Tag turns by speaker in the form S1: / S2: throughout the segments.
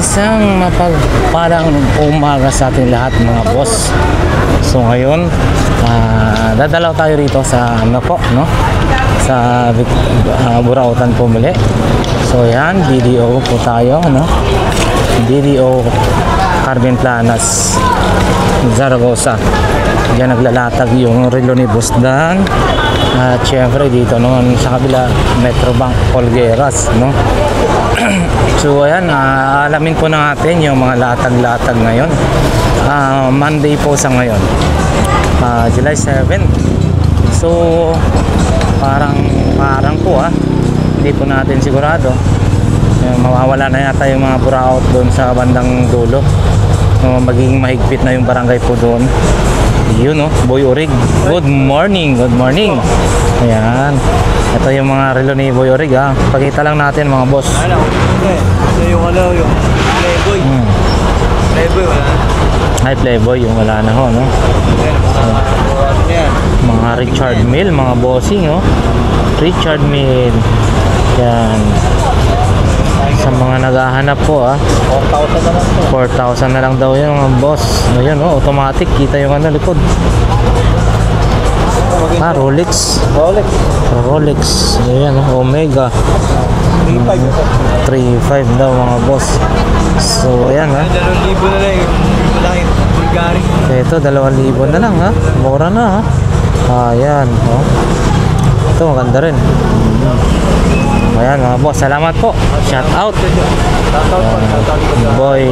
S1: Isang mapagpalang umaga sa ating lahat mga boss. So ngayon, dadalaw tayo rito sa ano po, no? Sa Burautan po muli. So yan, BDO po tayo, no? BDO Carmen Planas, Zaragoza. Diyan naglalatag yung relo ni Boss Dan. At syempre dito naman sa kabila, Metrobank Polgueras, no? So ayan, alamin po natin yung mga latag-latag ngayon. Monday po sa ngayon, July 7. So parang po hindi po natin sigurado. Mawawala na yata yung mga buraot doon sa bandang dulo. Magiging mahigpit na yung barangay po doon. Yun, no? Boy Orig. Good morning, good morning. Ayan. Ito yung mga relo ni Boy Orig, ha. Pakita lang natin mga boss.
S2: Ano? Ito yung yung Playboy. Playboy wala na.
S1: Ay, Playboy yung wala na ho, no? Mga Richard Mille, mga bossing, oh. Richard Mille. Yan. Sa mga naghahanap po,
S2: 4,000 na lang to.
S1: 4,000 na lang daw yun mga boss. Ayan, oh, automatic. Kita yung ano likod. Rolex. Rolex. Ayan, oh, Omega. 3.5 daw mga boss. So ayan,
S2: 2,000 na lang yung malaki Bulgari.
S1: Ito 2,000 na lang, ha. Mura na, ha. Ayan, oh. Ito maganda rin. Ayan mga boss, salamat po. Shout out. Boy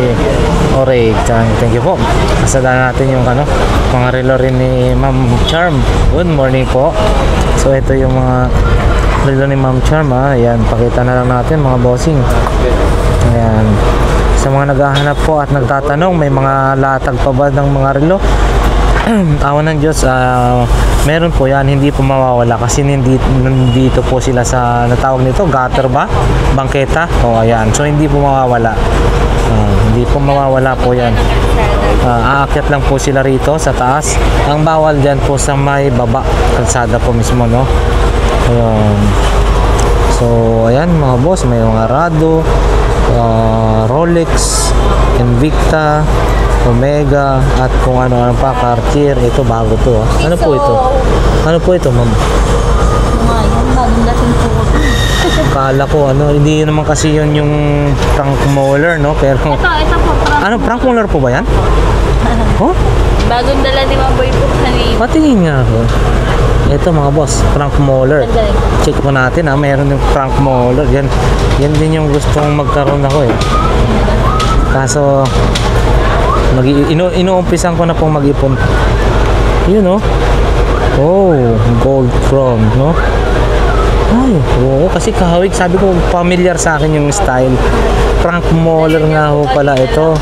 S1: Orig, thank you po. Kasada natin yung ano, mga relo rin ni Ma'am Charm. Good morning po. So ito yung mga relo ni Ma'am Charm, ha. Ayan, pakita na lang natin mga bossing. Ayan. Sa mga naghahanap po at nagtatanong, may mga latag pa ba ng mga relo? Awan ng Diyos, meron po yan, hindi po mawawala kasi nandito po sila sa natawag nito, gutter ba? Bangketa? O ayan, so hindi po mawawala. Hindi po mawawala po yan. Aakyat lang po sila rito sa taas. Ang bawal dyan po sa may baba, kalsada po mismo, no? Ayan. So ayan mga boss, may mga Rado, Rolex, Invicta, Omega, at kung ano pa, Cartier. Ito bago to, Ano po ito? Ano po ito, ma'am?
S3: Bagong dating po.
S1: Kala ko hindi naman kasi yun yung Frank Moller, no? Pero
S3: Ito po.
S1: Frank Moller po ba yan? Oh?
S3: Bagong dala ni Maboy po kanina.
S1: Patingin nga ako. Ito mga boss, Frank Moller. Check po natin, meron yung Frank Moller. Yan din yung gustong magkaroon ako, Kaso inuumpisan ko na pong mag-ipon. Yun, no? Oh, gold chrome, no? Ay, oo, kasi kahawig, sabi ko familiar sa akin yung style. Frank Moller nga ho pala ito.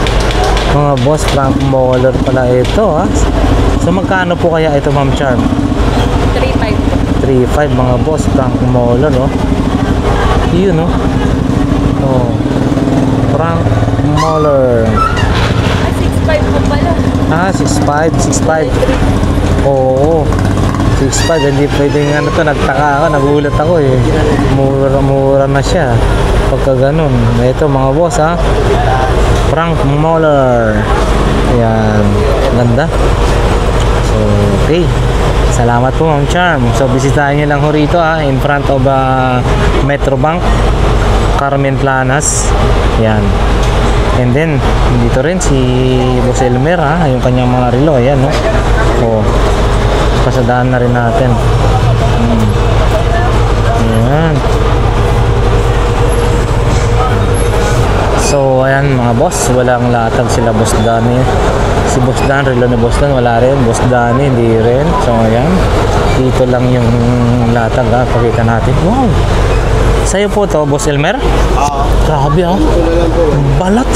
S1: Mga boss, Frank Moller pala ito, So magkano po kaya ito, Ma'am Charm?
S3: 3.5 po.
S1: 3.5 mga boss, Frank Moller, no? Yun, no? Oh, Frank Moller.
S3: 6.5 po pala.
S1: 6.5. Oo. 6.5, hindi pwedeng nagtaka ako, nagulat ako, Mura na siya. Pagka ganun. Ito mga boss, Frank Moller. Ayan. Ganda. So, okay. Salamat po, Ma'am Charm. So, bisitahin niyo lang ho rito, in front of Metrobank Carmen Planas. Ayan. And then, dito rin si Boss Elmer, yung kanyang mga relo. Ayan, no? O, pasadaan na rin natin. Ayan. So, ayan mga boss, walang latag sila Boss Danny. Si Boss Dan, relo ni Boss Dan, wala rin. Boss Danny, hindi rin. So, ayan. Dito lang yung latag, pakita natin. Wow! Sa'yo po to, Boss Elmer? Grabe, balat,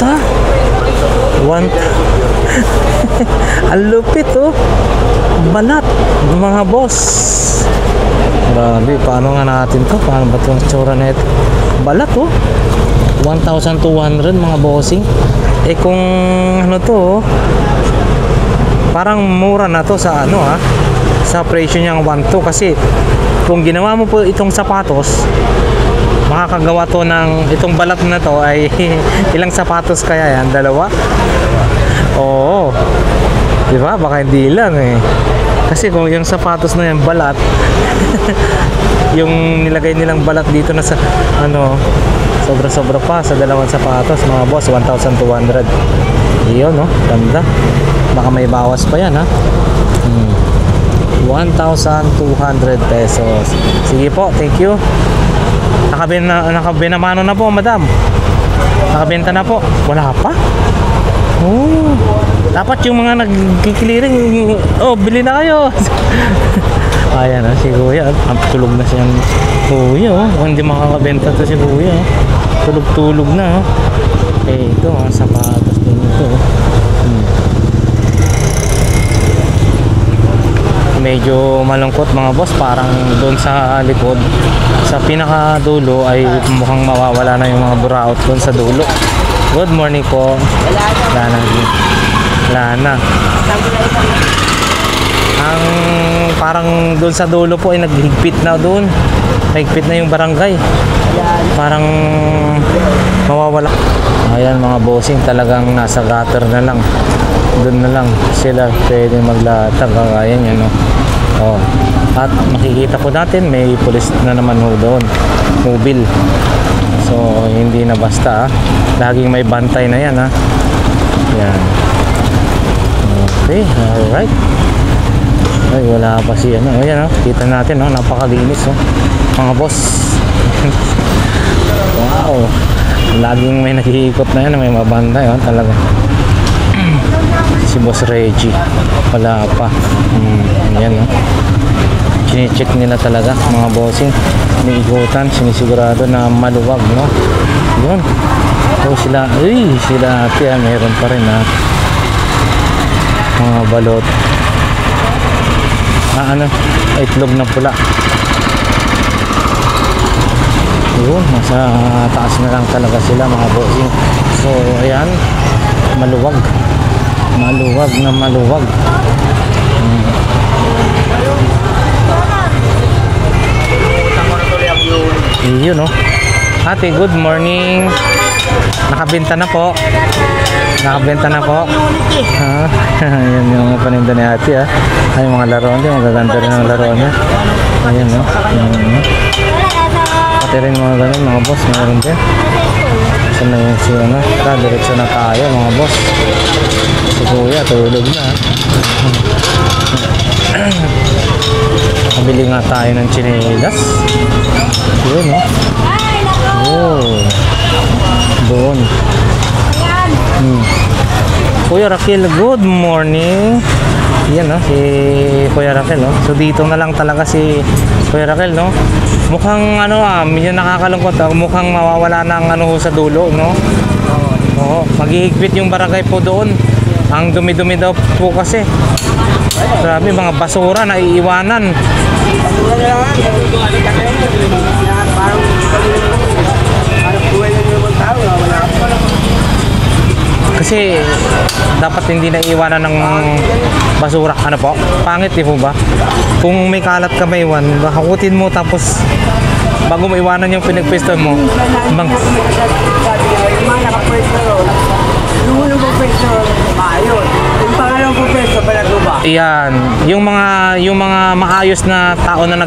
S1: Ang lupit, balat, mga boss. Grabe, paano nga natin to? Paano ba itong tsura na ito? Balat, 1,200 mga bossing. Kung to, parang mura na to sa sa presyo niyang 1,200 kasi kung ginawa mo po itong sapatos, makakagawa to ng itong balat na to ay ilang sapatos kaya yan? Dalawa? Oo. Di ba? Baka hindi lang eh. Kasi kung yung sapatos na yan balat, yung nilagay nilang balat dito na sa ano, sobra-sobra pa sa dalawang sapatos mga boss, 1,200. Iyon no, ganda. Baka may bawas pa yan ha. 1,200 pesos. Sige po, thank you. Nakabinamano na po, madam. Nakabenta na po. Wala pa? Oh, dapat yung mga nagkikiliring, oh, bili na kayo. Ayan si kuya, tulog na siyang kuya, oh. Hindi makakabenta to si kuya, oh. Tulog-tulog na, oh. Eh, ito, sapatos din ito, oh. Medyo malungkot mga boss, parang doon sa likod, sa pinakadulo ay mukhang mawawala na yung mga buraot doon sa dulo. Good morning po. Wala na. Ang parang doon sa dulo po ay naghigpit na doon. Naghigpit na yung barangay. Parang mawawala. Ayan mga bossing, talagang nasa gutter na lang. Doon na lang sila pwede maglatag. Ayan yan, no? Oh. At makikita po natin may pulis na naman ho doon. Mobile. So hindi na basta, laging may bantay na yan ha. Yan. Okay, alright. Ay, wala pa si ano. Ayan, kita natin, no? Napakalinis, oh. Mga boss. Wow. Laging may nakikikot na yan, may mabantay, oh. Talaga. Si Boss Reggie. Wala pa. Ayan, no? Chine-check nila talaga, mga bossing. Iniikutan, sinisigurado na maluwag, no? Yun. So sila, sila ate, meron pa rin, ha? Mga balot. Ano? Itlog na pula. Yun, nasa taas na lang talaga sila, mga bossing. So, ayan. Maluwag. Maluwag na maluwag. Yun, no? Ate, good morning. Nakabenta na po. Nakabenta na po. Ayan yung paninda ni ate, ha. Ay, mga laro niya. Magaganda rin ang laro niya. Ayan, no? Ate rin mga ganun, mga boss. Meron din. Saan na yung si, ano? Diretso na tayo, mga boss. Si kuya, tulog na. Nabili nga tayo ng chinelas. Yun, no? Oh. Doon. Kuya Raquel, good morning. Yan, no? Si Kuya Raquel, no? So dito na lang talaga si Kuya Raquel, no? Mukhang ano, medyo nakakalungkot, mukhang mawawala ng ano sa dulo, no? Oo, maghihigpit yung barangay po doon. Ang dumi-dumi daw po kasi. Grabe, mga basura na iiwanan. Kasi dapat hindi na iwanan ng basura. Ano po? Pangit di po ba? Kung may kalat ka may iwan, hakutin mo tapos bago mo iwanan yung pinagpwesto mo. Iyan, yung mga maayos na tao na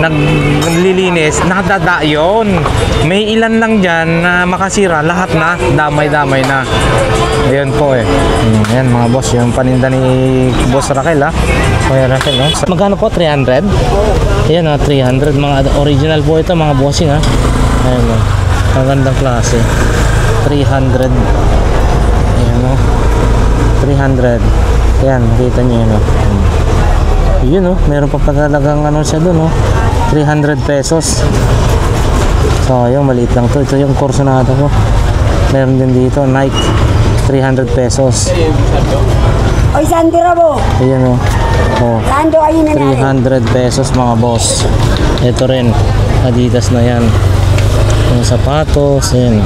S1: naglilinis, nakadada yun. May ilan lang diyan na makasira, lahat na damay-damay na. Ayun po eh. Ayan mga boss, yung paninda ni Boss Raquel, ha. Kuya Raquel, no? Magkano po? 300? Ayan, 300. Mga original po ito, mga bossing, ha. Ayan, no? Magandang klase. 300. Ayan, no? 300. Ayan, nakita nyo yun, no? Yun, no? Meron pa talagang ano siya doon, no? 300 pesos. So, ayun, maliit lang to. Ito yung Corsonado ko. Meron din dito, Nike. 300 pesos.
S4: Oy, Sandra mo.
S1: Ayan, oh.
S4: Sando ayun na
S1: 300 pesos, mga boss. Ito rin, Adidas na yan. Yung sapatos, ayan.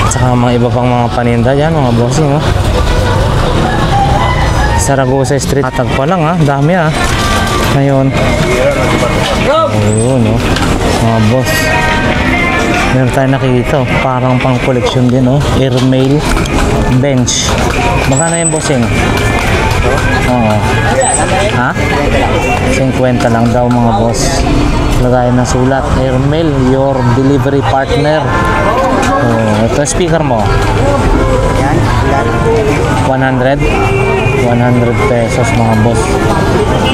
S1: Saka mga iba pang mga paninda yan, mga bossing, oh. Saragosa Street. Atag pa lang, ha. Dami, ha. Ngayon. Ayun, oh. Mga boss. Meron tayo nakikita, oh. Parang pang collection din, oh. Airmail bench. Magkano yung bossing? Oo. Ha? 50 lang daw mga boss. Lagayan ng sulat. Airmail, your delivery partner. Oh, ito speaker mo. 100 pesos mga boss.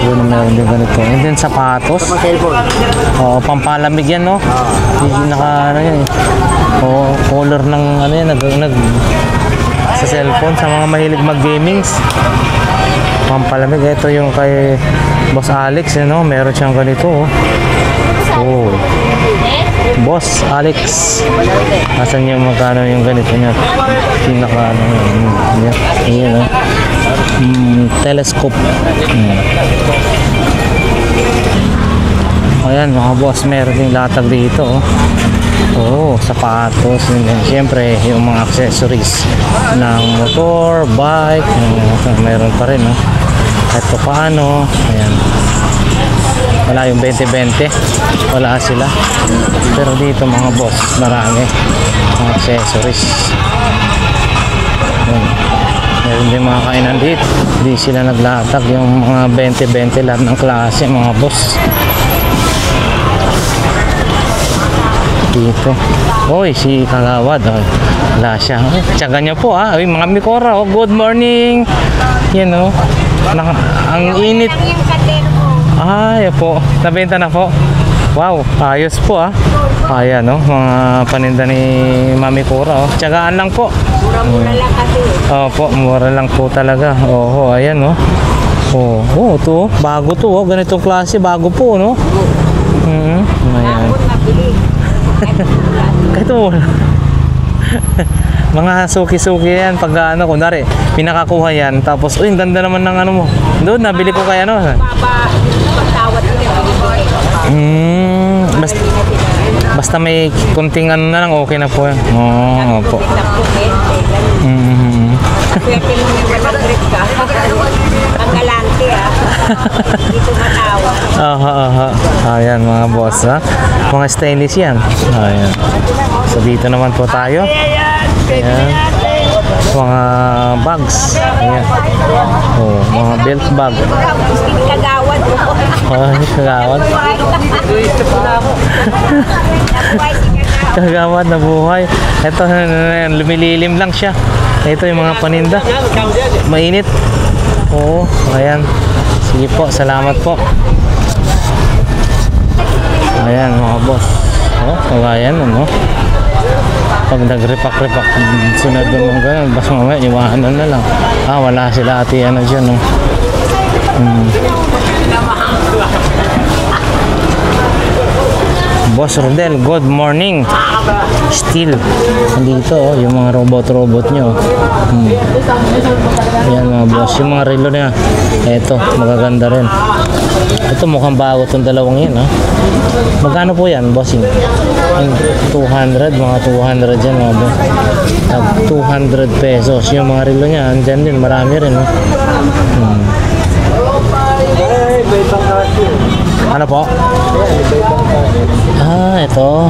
S1: Yun, meron din ganito. And then sapatos. Oo, pampalamig yan, no? Ano yan eh. Oo, color ng ano yan, sa cellphone, sa mga mahilig mag-gamings. Pampalamig. Ito yung kay Boss Alex, you know? Meron siyang ganito, oh. Oh. Boss Alex. Asan yung magkano yung ganito niya? Pinaka ano yan. Ayan, oh. Telescope. Ayan mga boss, meron ding latag dito, oh. Oh, sapatos, and siyempre yung mga accessories ng motor, bike, meron pa rin, oh. Kahit pa paano, ayan. Wala yung 20-20, wala sila. Pero dito mga boss, marami mga accessories. Ayan. Meron din mga kainan dito, di sila naglatag yung mga 20-20 lahat ng klase mga boss. Dito. Oy, si Kagawad. Oh. Wala siya. Oh, tsaga niya po, ha. Oy, mga Mikora. Oh, good morning. Yan, oh. Ang init. Ay, po. Nabenta na po. Wow, ayos po, ha. Ayan, oh. Mga paninda ni Mami Cora, oh. Tsagaan lang po. Mura-mura lang kasi. Opo, mura lang po talaga. Oh, ayan, oh. Oh, ito, oh. Bago to, oh. Ganitong klase, bago po, no? Ayan. Kahit wala. Mga suki-suki yan pag ano, kunwari pinakakuha yan tapos uy, ang ganda naman ng ano mo doon, nabili ko kaya ano basta may kunting ano na lang okay na po yan. Oo, opo.
S4: Ang galante, ah. Dito matawa.
S1: Aha. Ayan mga boss, ha. Mga stainless yan. Ayan. So dito naman po tayo. Ayan. Mga bags. Ayan. Oh, mga belt bag.
S4: Kagawad mo.
S1: Ay, kagawad. Kagawad na buhay. Ito, lumililim lang siya. Ito yung mga paninda. Mainit. Oo, ayan. Sige po, salamat po. Ayan mga boss. Oh, kagayan ano. Pag nag-repack, sunod yung gano'n, basta mamaya, iwanan na lang. Ah, wala sila ati ano dyan, no. Boss Rodel, good morning. Still, nandito, oh, yung mga robot nyo. Ayan mga boss, yung mga relo niya. Eto, magaganda rin. Ito mukhang bago itong dalawang yan, ha. Magkano po yan, bossing? 200, mga 200 yan, mga boss. 200 pesos. Yung mga relo niya, andyan din, marami rin, ha. Ano po? Ah, ito.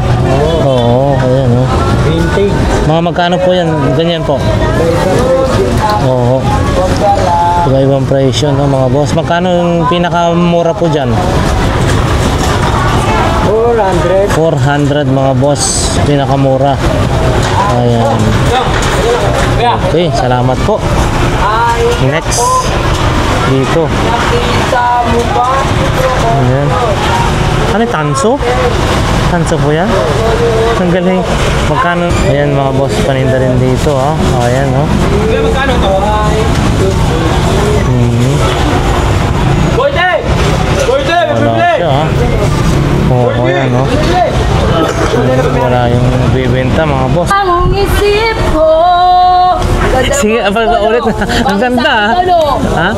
S1: Oo, ayan, oh. Mga magkano po yan? Ganyan po. Oo. Iba-ibang presyo, no, mga boss. Magkano yung pinakamura po dyan? 400 mga boss. Pinakamura. Ayan. Okay, salamat po. Next. Dito. Ayan. Ano yung tanso? Tanso po yan? Ang galing. Magkano? Ayan mga boss, paninda rin dito, ha. Ayan, oh.
S2: Magkano to? Boyde!
S1: Wala siya, ha. Oo, ayan, oh. Wala yung bibenta, mga boss.
S3: Ang isip ko.
S1: Sige, ulit. Ang ganda, ha.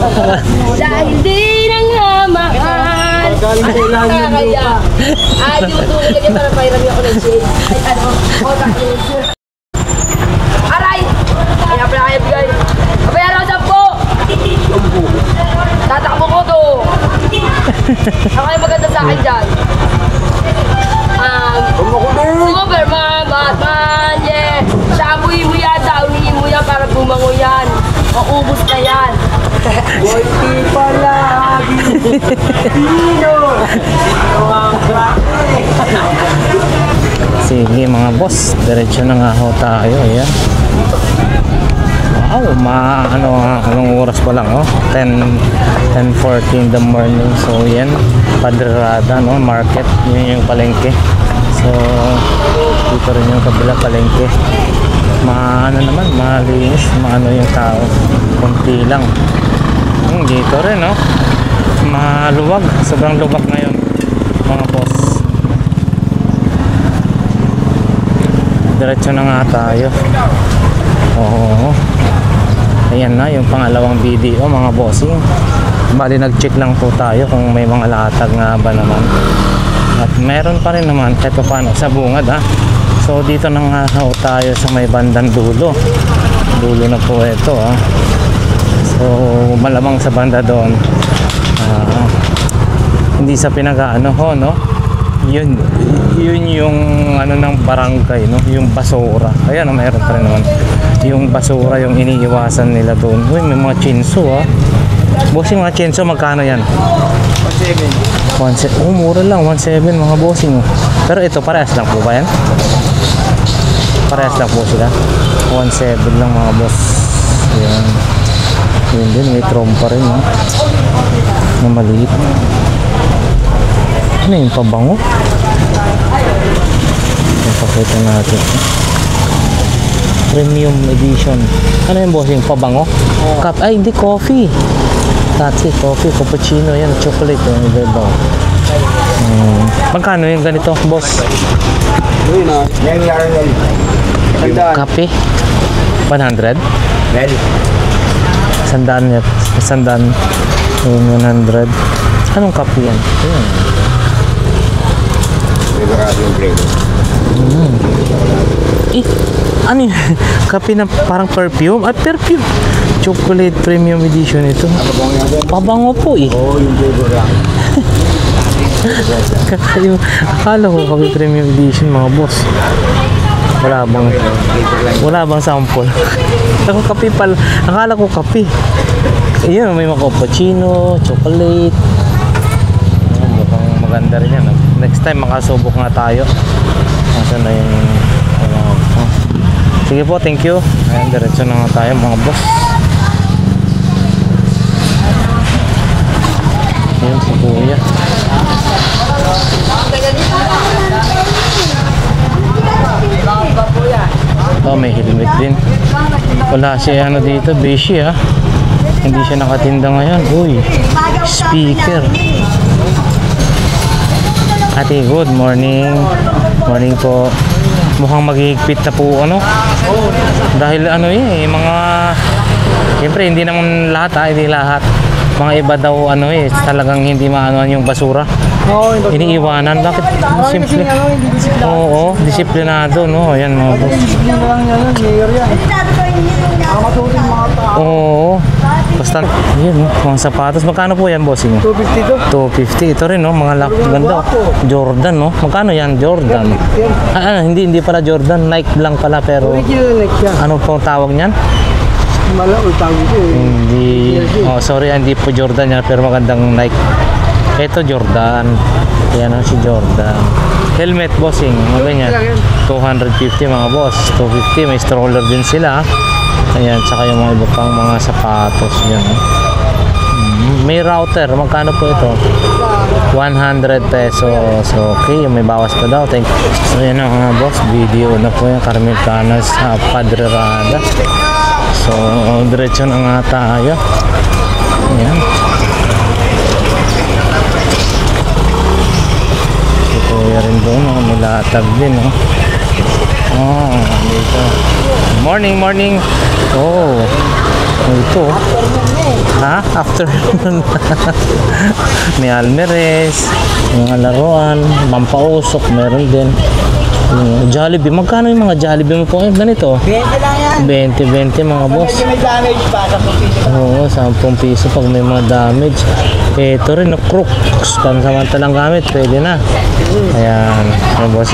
S3: Dahil di nang hamaan. Kaya. Ay, tutulog ka niya para pairami ako ng shade. Ay, ano. Aray! Kaya pala kayo bigay. Kabayaran ko 10. Tatakbo ko to. Ako yung maganda sa akin dyan. mauubos na yan.
S2: Boyki palagi. Pino.
S1: Sige mga boss, diretso na nga ho tayo. Ayan. Wow, anong oras pa lang, oh? 10:40 in the morning. So, yan, Padre Rada, no? Market, yun yung palengke. So, dito rin yung kabila palengke. Naman, malinis, yung tao. Kunti lang. Dito rin, no? Maluwag, sobrang luwag ngayon, mga boss. Diretso na nga tayo. Oo. Ayan na yung pangalawang video mga bossing. Bali nag-check lang po tayo kung may mga latag nga ba naman. At meron pa rin naman kahit pa paano sa bungad ha. So dito na nga ho tayo sa may bandang dulo. Dulo na po ito ha. So malamang sa banda doon. Hindi sa pinag-ano ho no. Yun yung ng barangay no, yung basura. Ayan, mayroon pa rin naman yung basura, yung iniiwasan nila doon. Uy, may mga chinso ah. Bossing, mga chinso magkano yan? 1.7. Oh, mura lang, 1.7 mga bossing. Pero ito parehas lang po ba yan? Parehas lang po sila. 1.7 lang mga boss. Ayan. Yun din, may trompa rin no? Na maliit. Ano yung pabango? Pakita natin. Premium edition. Ano yung bossing? Pabango? Cup? Ay, hindi. Coffee. That's it. Coffee. Cappuccino. Yan. Chocolate. Yung iba-iba. Magkano yung ganito, boss? Kape? 100? Sandaan yan. Sandaan. Yung 100. Anong kape yan? Ayan. Ano yun? Kape na parang perfume? Ah, perfume! Chocolate premium edition ito. Pabango po eh.
S2: Oh, yung flavor lang.
S1: Akala ko kape premium edition mga boss. Wala bang sample? Ako kape pala. Akala ko kape. Ayan, may mga cappuccino, chocolate. Mukhang maganda rin yan. Next time makasubok nga tayo. Nasaan na yung sige po, thank you. Ayan, diretso na nga tayo mga boss. Ayan si kuya. Oh, may helmet din. Wala siya dito, busy ha. Hindi siya nakatinda ngayon. Uy, speaker. Ate, good morning. Morning po. Mukhang maghihigpit na po dahil mga siyempre hindi naman lahat hindi lahat. Mga iba daw talagang hindi maanoan yung basura. Iniiwanan. Bakit? Simple. Oo, disiplinado no. Ayan mga boss. Oo. Basta yun, mga sapatos. Magkano po yan, bossing?
S2: 250 to.
S1: 250. Ito rin, no? Mga ganda. Jordan, no? Magkano yan? Jordan. Hindi pala Jordan. Nike lang pala, pero
S2: Original Nike siya.
S1: ano pong tawag niyan?
S2: Tawag ko eh.
S1: Hindi. Oh, sorry, hindi po Jordan yan, pero magandang Nike. Ito Jordan. Yan si Jordan. Helmet, bossing. Ano yan? 250 mga boss. 250. May stroller din sila. Ayan, tsaka yung mga iba pang mga sapatos yan. May router, magkano po ito? 100 pesos. Okay, may bawas pa daw. Thank you. So yan ang mga boss, video na po yung Carmen Canas sa Padre Rada. So diretso na nga tayo. Ayan. Si kuya rin doon, may latag din dito. Morning. Oh, ito. Ha? Afternoon. May almeres, mga laruan, pampausok, meron din. Jollibee. Magkano yung mga Jollibee mo po? Ganito?
S2: 20 lang yan.
S1: 20 mga boss.
S2: Medyo may damage pa sa piso.
S1: Oo, 10 piso pag may mga damage. Ito rin, Crooks. Pansamantalang gamit, pwede na. Ayan, mga boss.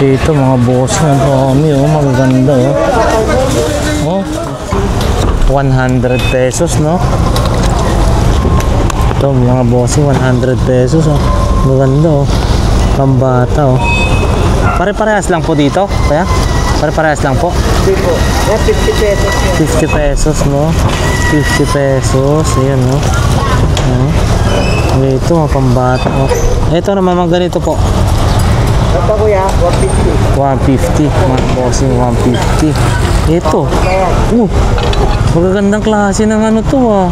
S1: Ito mga boss, ang dami, magaganda. 100 pesos, no? Ito, mga bossing, 100 pesos, oh. Maganda, oh. Pambata, oh. Pare-parehas lang po dito, kaya? Pare-parehas lang po.
S2: Hindi po. 50 pesos.
S1: 50 pesos, no? 50 pesos, ayan, no? Ito, mga pambata, oh. Ito naman, mga ganito po.
S2: Ito kuya, 150.
S1: 150, mga bossing, 150. Ito, magagandang klase ng ano to, ah.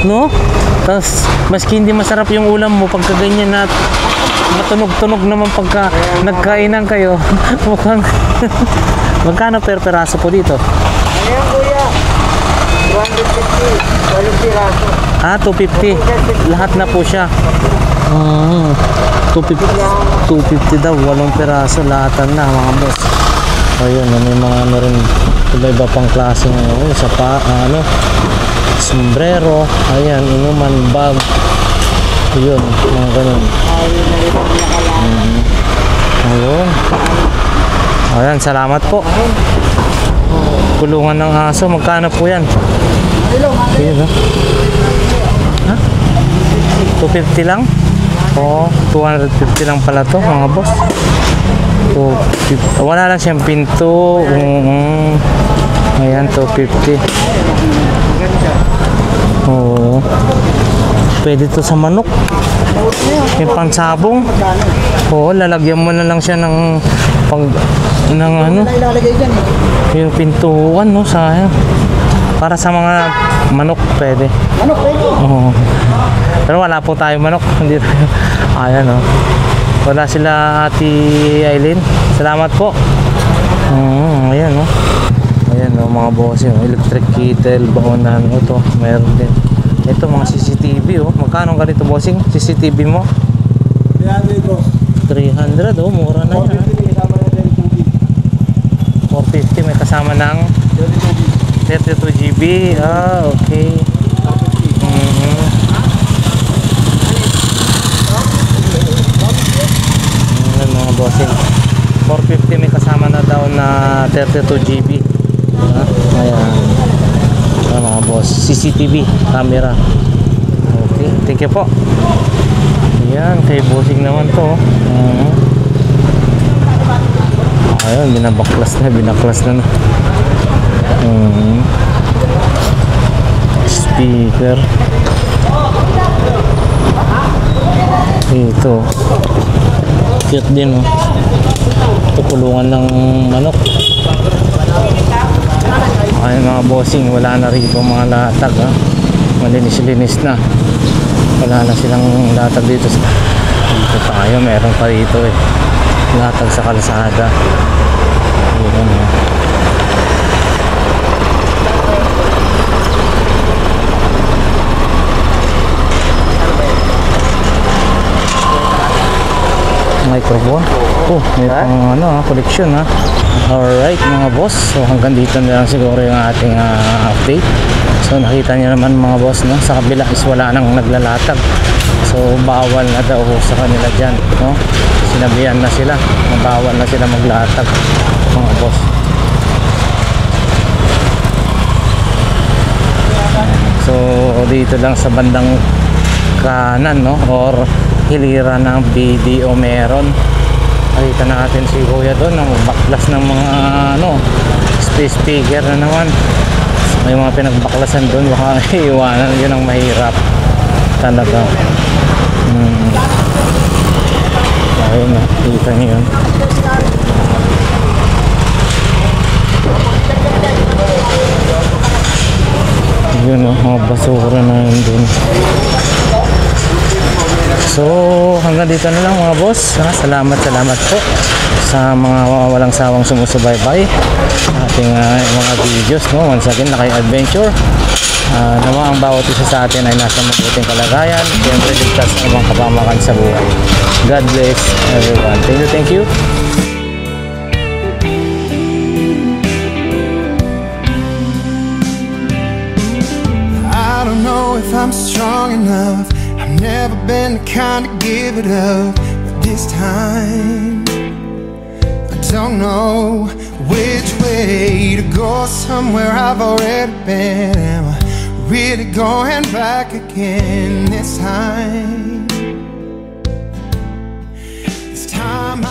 S1: No? Tapos, maski hindi masarap yung ulam mo, pagka ganyan na matunog-tunog naman pagka nagkainan kayo, mukhang magkano per peraso po dito?
S2: Ayan kuya, 250. Walang piraso.
S1: 250. Lahat na po siya. 250 daw, 8 peraso, lahatan na mga boss. Ayun, may mga ano rin, iba-iba pang klase ng sombrero, ayan, inuman, bag, yun, mga ganun. Ayun. Ayan, salamat po. Kulungan ng aso, magkano po yan? Ayun, ha? 250 lang? Oo, 250 lang pala to, mga boss. 250. Wala lang siyang pinto. Ayan, 250. Oo. Pwede to sa manok. May pansabong. Oo, lalagyan mo na lang siya ng
S2: Ilalagay dyan eh.
S1: yung pintuan, no, sayang. Para sa mga manok, pwede.
S2: Manok pwede.
S1: Oo. Pero wala po tayo manok. Hindi tayo. Ayan, oh. Wala sila Ate Aileen. Salamat po. Ayan, oh. Ayan, oh, mga boss, yung electric kettle, baonan, ito, meron din. Ito, mga CCTV, oh. Magkano ganito, bossing? CCTV mo?
S2: 300 po.
S1: 300, oh, mura na yan. 450, may kasama ng 32 GB. Okay. Ayan, mga bossing. 450, may kasama na daw na 32 GB. Ayan. Ayan, mga boss. CCTV camera. Okay, thank you po. Ayan, kay bossing naman to. Ayun, binaklas na. Speaker. Ito. Cute din, oh. Ito, kulungan ng manok. Ayun, mga bossing, wala na rito mga latag, ha. Malinis-linis na. Wala na silang latag dito. Dito tayo, meron pa dito, eh. Latag sa kalsada. Ayan, ha. Microphone. Oh, may pang collection, ha. Alright, mga boss. So hanggang dito na lang siguro yung ating update. So nakita niyo naman, mga boss, no, sa kabila is wala nang naglalatag. So bawal na daw sa kanila dyan, no. Sinabihan na sila na bawal na sila maglatag, mga boss. So dito lang sa bandang kanan, no, or hilira ng BDO meron. Nakita natin si Kuya doon na magbaklas ng mga space speaker na naman. May mga pinagbaklasan doon, baka iwanan yun ang mahirap talaga. Ayun na, kita niyo yun. Yun, mga basura na yun doon. So hanggang dito na lang, mga boss. Salamat po sa mga walang sawang sumusubaybay sa ating mga videos, no? Once again, Lakay Adventure. Nawa ang bawat isa sa atin ay nasa mabuting kalagayan. Siyempre, ligtas ang mga kapamakan sa buhay. God bless everyone. Thank you.
S5: I don't know if I'm strong enough. I've never been the kind to give it up, but this time I don't know which way to go, somewhere I've already been. Am I really going back again this time? This time